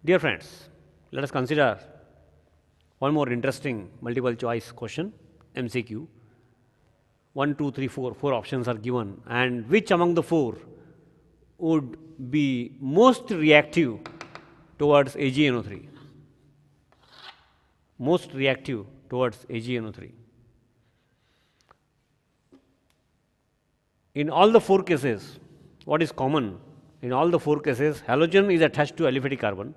Dear friends, let us consider one more interesting multiple choice question, MCQ. 1, 2, 3, 4, 4 options are given, and which among the 4 would be most reactive towards AgNO3? Most reactive towards AgNO3. In all the 4 cases, what is common? In all the 4 cases, halogen is attached to aliphatic carbon,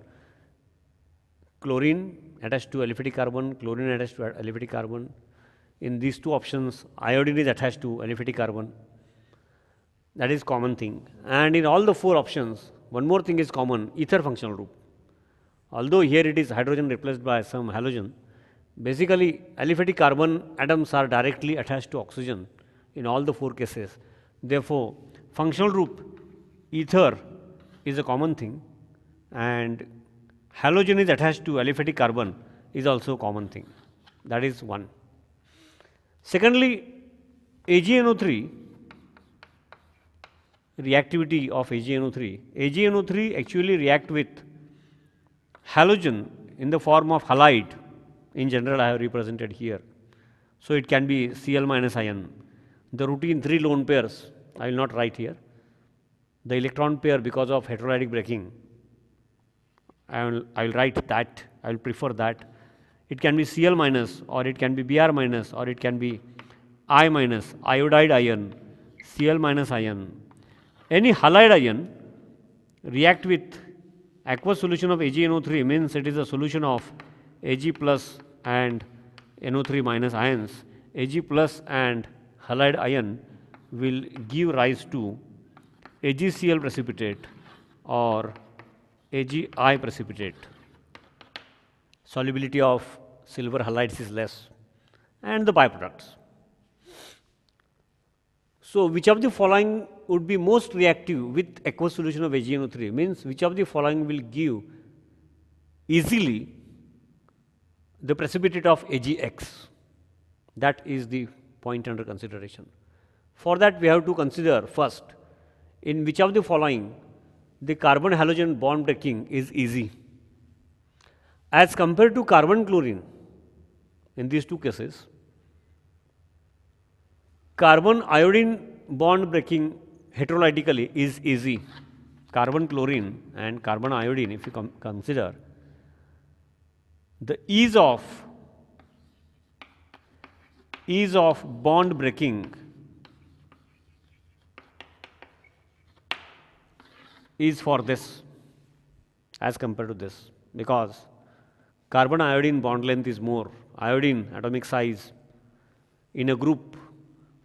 chlorine attached to aliphatic carbon, chlorine attached to aliphatic carbon. In these 2 options, iodine is attached to aliphatic carbon. That is common thing. And in all the 4 options, one more thing is common, ether functional group. Although here it is hydrogen replaced by some halogen, basically aliphatic carbon atoms are directly attached to oxygen in all the 4 cases. Therefore, functional group ether is a common thing, and halogen is attached to aliphatic carbon is also a common thing. That is one. Secondly, AgNO3, reactivity of AgNO3. AgNO3 actually react with halogen in the form of halide. In general, I have represented here. So it can be Cl minus ion. The routine 3 lone pairs, I will not write here. The electron pair because of heterolytic breaking, I will write that, I will prefer that. It can be Cl minus, or it can be Br minus, or it can be I minus, iodide ion, Cl minus ion. Any halide ion react with aqueous solution of AgNO3 means it is a solution of Ag plus and NO3 minus ions. Ag plus and halide ion will give rise to AgCl precipitate or AgI precipitate. Solubility of silver halides is less, and the byproducts. So, which of the following would be most reactive with aqueous solution of AgNO3? Means which of the following will give easily the precipitate of AgX? That is the point under consideration. For that, we have to consider first, in which of the following the carbon halogen bond breaking is easy as compared to carbon chlorine. In these 2 cases, carbon iodine bond breaking heterolytically is easy. Carbon chlorine and carbon iodine, if you consider, the ease of bond breaking is for this as compared to this, because carbon iodine bond length is more. Iodine atomic size in a group,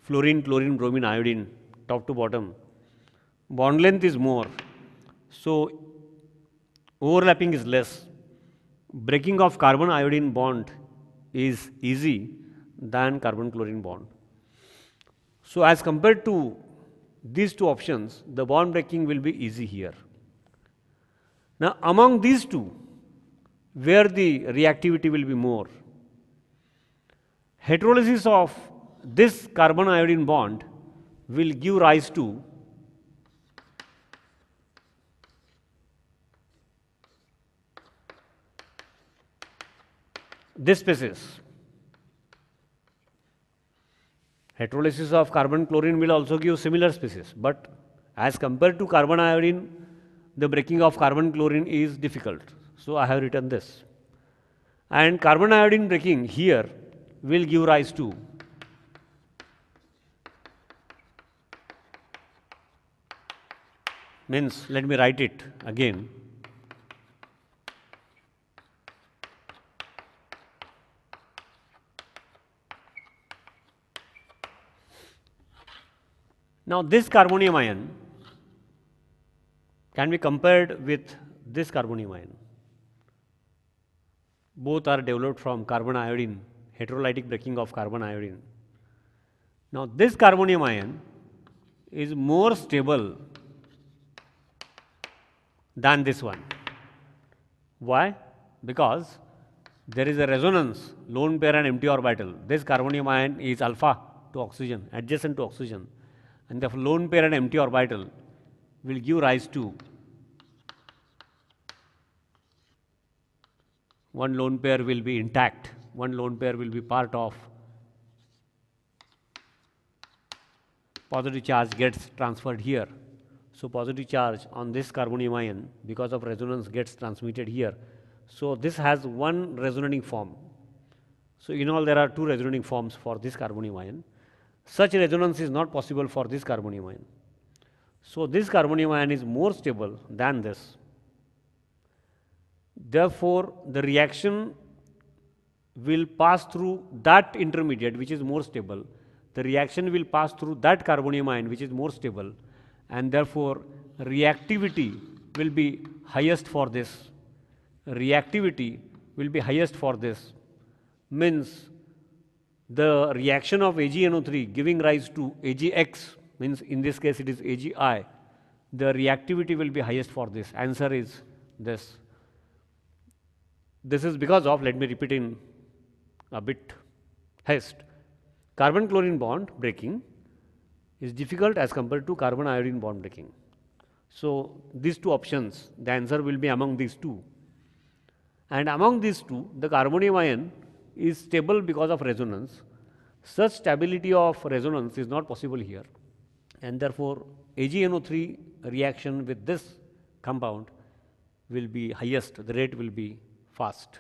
fluorine, chlorine, bromine, iodine, top to bottom, bond length is more. So overlapping is less. Breaking of carbon iodine bond is easy than carbon chlorine bond. So as compared to these 2 options, the bond breaking will be easy here. Now among these 2, where the reactivity will be more, heterolysis of this carbon iodine bond will give rise to this species. Heterolysis of carbon chlorine will also give similar species, but as compared to carbon iodine, the breaking of carbon chlorine is difficult. So I have written this. And carbon iodine breaking here will give rise to means, let me write it again. Now this carbonium ion can be compared with this carbonium ion. Both are developed from carbon iodine, heterolytic breaking of carbon iodine. Now this carbonium ion is more stable than this one. Why? Because there is a resonance, lone pair and empty orbital. This carbonium ion is alpha to oxygen, adjacent to oxygen, and the lone pair and empty orbital will give rise to one lone pair will be intact, one lone pair will be part of positive charge gets transferred here. So positive charge on this carbonium ion because of resonance gets transmitted here. So this has one resonating form. So in all there are two resonating forms for this carbonium ion. Such resonance is not possible for this carbonium ion. So this carbonium ion is more stable than this. Therefore, the reaction will pass through that intermediate which is more stable. The reaction will pass through that carbonium ion which is more stable, and therefore reactivity will be highest for this. Reactivity will be highest for this. Means the reaction of AgNO3 giving rise to AgX, means in this case it is AgI, the reactivity will be highest for this. Answer is this. This is because of, let me repeat in a bit haste, carbon chlorine bond breaking is difficult as compared to carbon iodine bond breaking. So these two options, the answer will be among these two. And among these two, the carbonium ion is stable because of resonance. Such stability of resonance is not possible here, and therefore AgNO3 reaction with this compound will be highest, the rate will be fast.